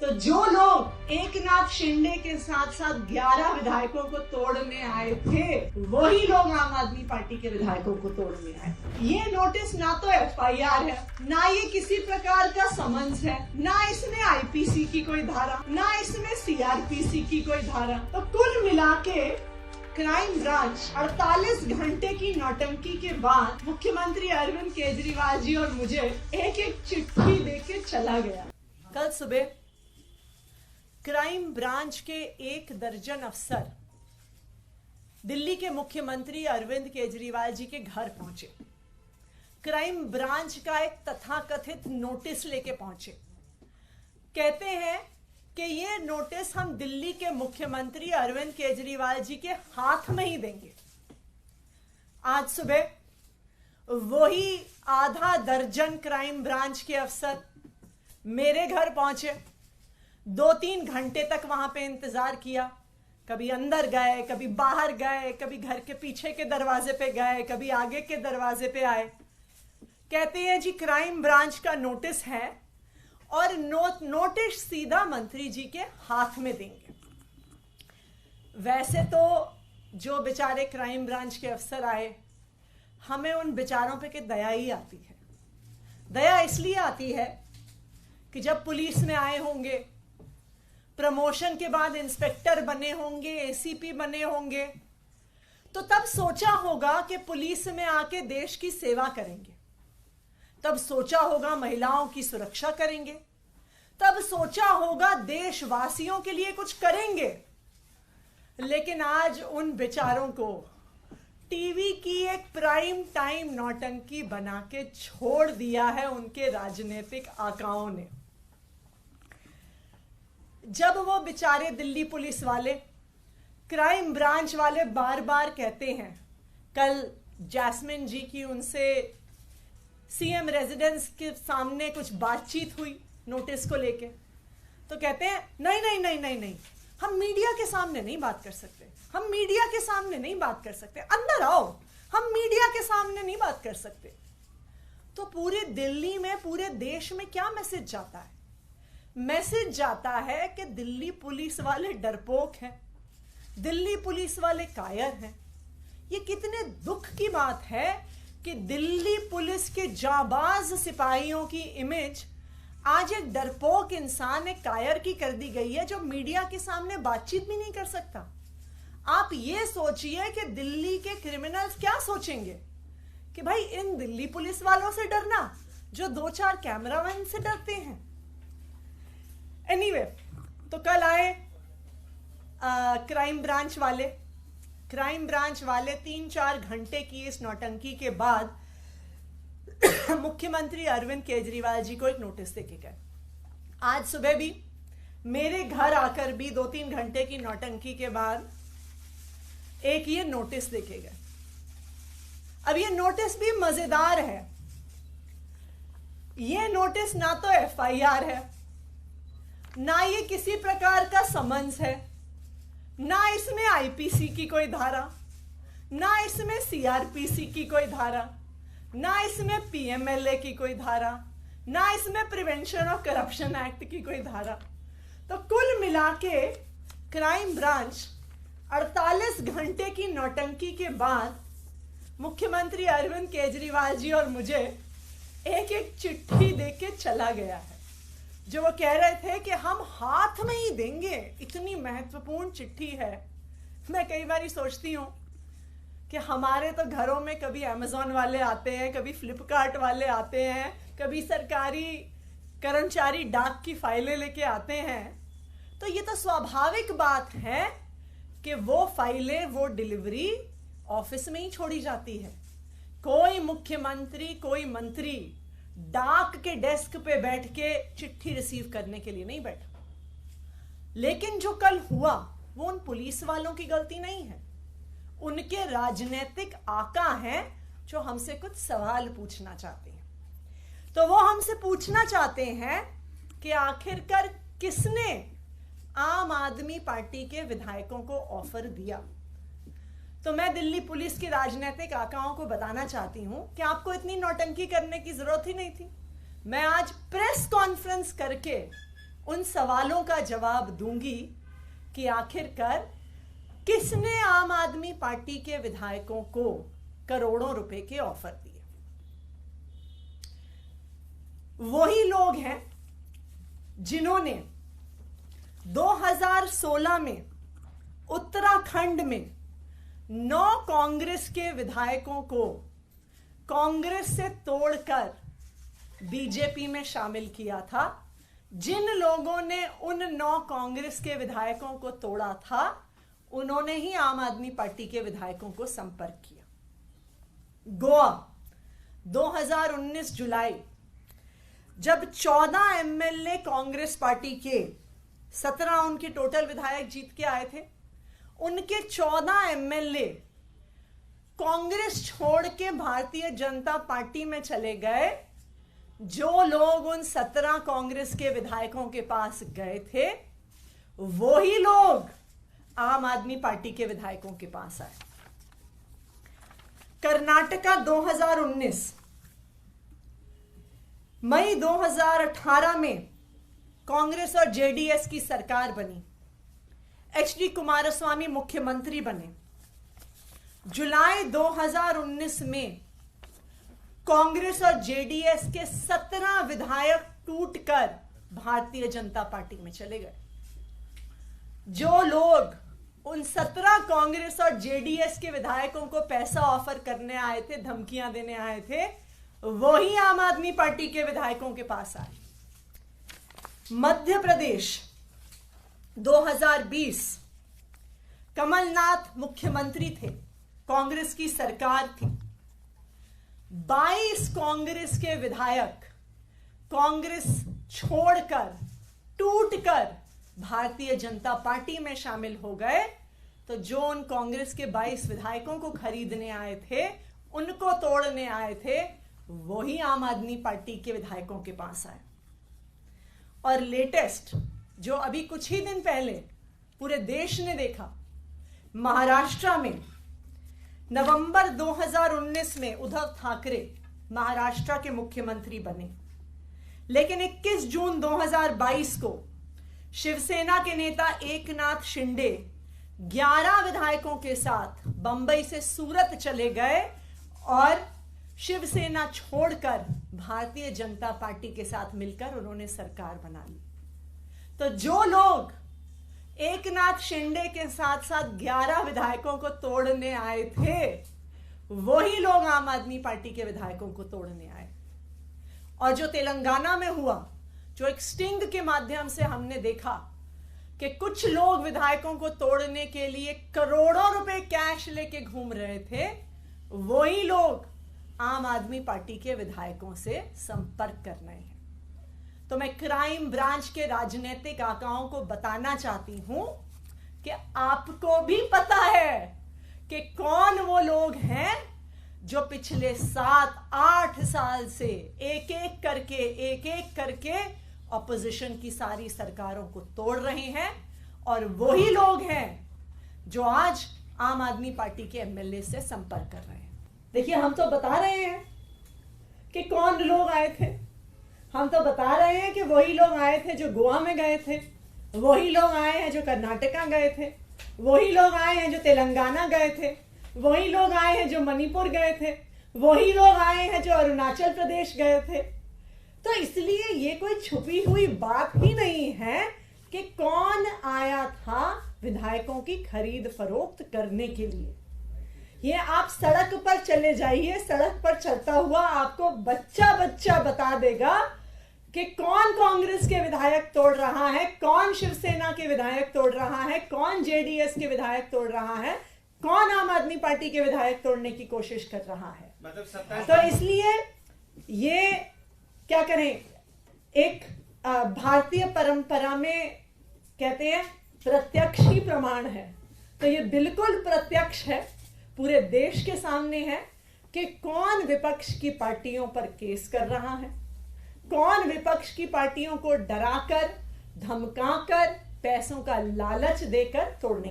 तो जो लोग एकनाथ शिंदे के साथ साथ 11 विधायकों को तोड़ने आए थे, वही लोग आम आदमी पार्टी के विधायकों को तोड़ने आए। ये नोटिस ना तो एफआईआर है, ना ये किसी प्रकार का समन्स है, ना इसमें आईपीसी की कोई धारा, ना इसमें सीआरपीसी की कोई धारा। तो कुल मिला के क्राइम ब्रांच 48 घंटे की नौटंकी के बाद मुख्यमंत्री अरविंद केजरीवाल जी और मुझे एक एक चिट्ठी देके चला गया। कल सुबह क्राइम ब्रांच के 1 दर्जन अफसर दिल्ली के मुख्यमंत्री अरविंद केजरीवाल जी के घर पहुंचे। क्राइम ब्रांच का एक तथाकथित नोटिस लेके पहुंचे। कहते हैं कि ये नोटिस हम दिल्ली के मुख्यमंत्री अरविंद केजरीवाल जी के हाथ में ही देंगे। आज सुबह वही आधा दर्जन क्राइम ब्रांच के अफसर मेरे घर पहुंचे। 2-3 घंटे तक वहां पे इंतजार किया। कभी अंदर गए, कभी बाहर गए, कभी घर के पीछे के दरवाजे पे गए, कभी आगे के दरवाजे पे आए। कहते हैं जी क्राइम ब्रांच का नोटिस है और नोटिस सीधा मंत्री जी के हाथ में देंगे। वैसे तो जो बेचारे क्राइम ब्रांच के अफसर आए, हमें उन बेचारों पे के दया ही आती है। दया इसलिए आती है कि जब पुलिस में आए होंगे, प्रमोशन के बाद इंस्पेक्टर बने होंगे, एसीपी बने होंगे, तो तब सोचा होगा कि पुलिस में आके देश की सेवा करेंगे। तब सोचा होगा महिलाओं की सुरक्षा करेंगे। तब सोचा होगा देशवासियों के लिए कुछ करेंगे। लेकिन आज उन बेचारों को टीवी की एक प्राइम टाइम नौटंकी बना के छोड़ दिया है उनके राजनीतिक आकाओं ने। जब वो बेचारे दिल्ली पुलिस वाले, क्राइम ब्रांच वाले बार बार कहते हैं, कल जैस्मिन जी की उनसे सीएम रेजिडेंस के सामने कुछ बातचीत हुई नोटिस को लेके, तो कहते हैं नहीं नहीं नहीं नहीं नहीं, हम मीडिया के सामने नहीं बात कर सकते, हम मीडिया के सामने नहीं बात कर सकते, अंदर आओ, हम मीडिया के सामने नहीं बात कर सकते। तो पूरे दिल्ली में, पूरे देश में क्या मैसेज जाता है? मैसेज जाता है कि दिल्ली पुलिस वाले डरपोक हैं, दिल्ली पुलिस वाले कायर हैं। ये कितने दुख की बात है कि दिल्ली पुलिस के जाबाज सिपाहियों की इमेज आज एक डरपोक इंसान, एक कायर की कर दी गई है, जो मीडिया के सामने बातचीत भी नहीं कर सकता। आप ये सोचिए कि दिल्ली के क्रिमिनल्स क्या सोचेंगे कि भाई इन दिल्ली पुलिस वालों से डरना जो 2-4 कैमरामैन से डरते हैं। एनीवे, तो कल आए क्राइम ब्रांच वाले 3-4 घंटे की इस नौटंकी के बाद मुख्यमंत्री अरविंद केजरीवाल जी को एक नोटिस देके गए। आज सुबह भी मेरे घर आकर भी 2-3 घंटे की नौटंकी के बाद एक ये नोटिस देके गए। अब ये नोटिस भी मजेदार है। ये नोटिस ना तो एफआईआर है, ना ये किसी प्रकार का समन्स है, ना इसमें आईपीसी की कोई धारा, ना इसमें सीआरपीसी की कोई धारा, ना इसमें पीएमएलए की कोई धारा, ना इसमें प्रिवेंशन ऑफ करप्शन एक्ट की कोई धारा। तो कुल मिला के क्राइम ब्रांच 48 घंटे की नौटंकी के बाद मुख्यमंत्री अरविंद केजरीवाल जी और मुझे एक एक चिट्ठी देके चला गया है, जो वो कह रहे थे कि हम हाथ में ही देंगे। इतनी महत्वपूर्ण चिट्ठी है। मैं कई बार सोचती हूँ कि हमारे तो घरों में कभी अमेज़न वाले आते हैं, कभी फ्लिपकार्ट वाले आते हैं, कभी सरकारी कर्मचारी डाक की फाइलें लेके आते हैं। तो ये तो स्वाभाविक बात है कि वो फाइलें, वो डिलीवरी ऑफिस में ही छोड़ी जाती है। कोई मुख्यमंत्री, कोई मंत्री डाक के डेस्क पे बैठ के चिट्ठी रिसीव करने के लिए नहीं बैठा। लेकिन जो कल हुआ वो उन पुलिस वालों की गलती नहीं है, उनके राजनीतिक आका हैं जो हमसे कुछ सवाल पूछना चाहते हैं। तो वो हमसे पूछना चाहते हैं कि आखिरकार किसने आम आदमी पार्टी के विधायकों को ऑफर दिया। तो मैं दिल्ली पुलिस के राजनीतिक आकाओं को बताना चाहती हूं कि आपको इतनी नौटंकी करने की जरूरत ही नहीं थी। मैं आज प्रेस कॉन्फ्रेंस करके उन सवालों का जवाब दूंगी कि आखिरकार किसने आम आदमी पार्टी के विधायकों को करोड़ों रुपए के ऑफर दिए। वही लोग हैं जिन्होंने 2016 में उत्तराखंड में 9 कांग्रेस के विधायकों को कांग्रेस से तोड़कर बीजेपी में शामिल किया था। जिन लोगों ने उन 9 कांग्रेस के विधायकों को तोड़ा था, उन्होंने ही आम आदमी पार्टी के विधायकों को संपर्क किया। गोवा 2019 जुलाई, जब 14 एमएलए कांग्रेस पार्टी के 17 उनके टोटल विधायक जीत के आए थे, उनके 14 एमएलए कांग्रेस छोड़ के भारतीय जनता पार्टी में चले गए। जो लोग उन 17 कांग्रेस के विधायकों के पास गए थे, वही लोग आम आदमी पार्टी के विधायकों के पास आए। कर्नाटका 2019, मई 2018 में कांग्रेस और जेडीएस की सरकार बनी। एचडी कुमारस्वामी मुख्यमंत्री बने। जुलाई 2019 में कांग्रेस और जेडीएस के 17 विधायक टूटकर भारतीय जनता पार्टी में चले गए। जो लोग उन 17 कांग्रेस और जेडीएस के विधायकों को पैसा ऑफर करने आए थे, धमकियां देने आए थे, वही आम आदमी पार्टी के विधायकों के पास आए। मध्य प्रदेश 2020, कमलनाथ मुख्यमंत्री थे, कांग्रेस की सरकार थी। 22 कांग्रेस के विधायक कांग्रेस छोड़कर, टूटकर भारतीय जनता पार्टी में शामिल हो गए। तो जो उन कांग्रेस के 22 विधायकों को खरीदने आए थे, उनको तोड़ने आए थे, वही आम आदमी पार्टी के विधायकों के पास आए। और लेटेस्ट, जो अभी कुछ ही दिन पहले पूरे देश ने देखा, महाराष्ट्र में नवंबर 2019 में उद्धव ठाकरे महाराष्ट्र के मुख्यमंत्री बने। लेकिन 21 जून 2022 को शिवसेना के नेता एकनाथ शिंदे 11 विधायकों के साथ बंबई से सूरत चले गए और शिवसेना छोड़कर भारतीय जनता पार्टी के साथ मिलकर उन्होंने सरकार बना ली। तो जो लोग एकनाथ शिंदे के साथ साथ 11 विधायकों को तोड़ने आए थे, वही लोग आम आदमी पार्टी के विधायकों को तोड़ने आए। और जो तेलंगाना में हुआ, जो एक स्टिंग के माध्यम से हमने देखा कि कुछ लोग विधायकों को तोड़ने के लिए करोड़ों रुपए कैश लेके घूम रहे थे, वही लोग आम आदमी पार्टी के विधायकों से संपर्क कर रहे हैं। तो मैं क्राइम ब्रांच के राजनीतिक आकाओं को बताना चाहती हूं कि आपको भी पता है कि कौन वो लोग हैं जो पिछले 7-8 साल से एक एक करके ऑपोजिशन की सारी सरकारों को तोड़ रहे हैं। और वही लोग हैं जो आज आम आदमी पार्टी के एमएलए से संपर्क कर रहे हैं। देखिए, हम तो बता रहे हैं कि कौन लोग आए थे। हम तो बता रहे हैं कि वही लोग आए थे जो गोवा में गए थे, वही लोग आए हैं जो कर्नाटका गए थे, वही लोग आए हैं जो तेलंगाना गए थे, वही लोग आए हैं जो मणिपुर गए थे, वही लोग आए हैं जो अरुणाचल प्रदेश गए थे। तो इसलिए ये कोई छुपी हुई बात ही नहीं है कि कौन आया था विधायकों की खरीद फरोख्त करने के लिए। ये आप सड़क पर चले जाइए, सड़क पर चलता हुआ आपको बच्चा बच्चा बता देगा कि कौन कांग्रेस के विधायक तोड़ रहा है, कौन शिवसेना के विधायक तोड़ रहा है, कौन जेडीएस के विधायक तोड़ रहा है, कौन आम आदमी पार्टी के विधायक तोड़ने की कोशिश कर रहा है। तो इसलिए ये क्या करें, एक भारतीय परंपरा में कहते हैं प्रत्यक्ष ही प्रमाण है। तो ये बिल्कुल प्रत्यक्ष है, पूरे देश के सामने है कि कौन विपक्ष की पार्टियों पर केस कर रहा है, कौन विपक्ष की पार्टियों को डराकर, धमकाकर, पैसों का लालच देकर तोड़ने की